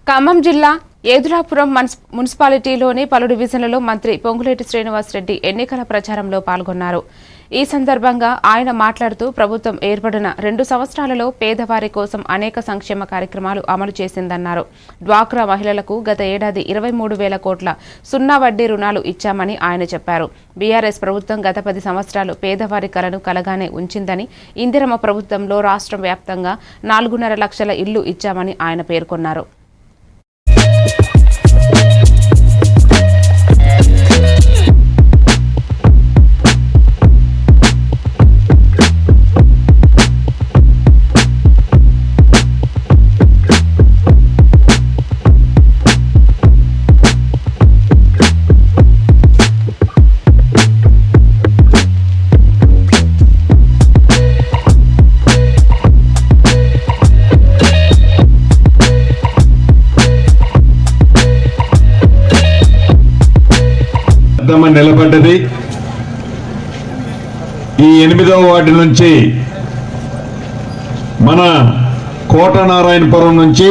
ఖమ్మం జిల్లా ఏదులాపురం మున్సిపాలిటీలోని పలు డివిజన్లలో మంత్రి పొంగులేటి శ్రీనివాసరెడ్డి ఎన్నికల ప్రచారంలో పాల్గొన్నారు. ఈ సందర్భంగా ఆయన మాట్లాడుతూ ప్రభుత్వం ఏర్పడిన 2 సంవత్సరాలలో పేదవారి కోసం అనేక సంక్షేమ కార్యక్రమాలు అమలు చేసిందన్నారు. డ్వాక్రా మహిళలకు గత ఏడాది 23,000 కోట్ల సున్నా వడ్డీ రుణాలు ఇచ్చామని ఆయన చెప్పారు. బీఆర్ఎస్ ప్రభుత్వం గత 10 సంవత్సరాలు పేదవారి కలను కలగానే ఉంచిందని, ఇందిరమ్మ ప్రభుత్వంలో రాష్ట్రం వ్యాప్తంగా 4.5 లక్షల ఇళ్లు ఇచ్చామని ఆయన పేర్కొన్నారు. నిలబడ్డది. ఈ 8వ వార్డు నుంచి మన కోట నారాయణపురం నుంచి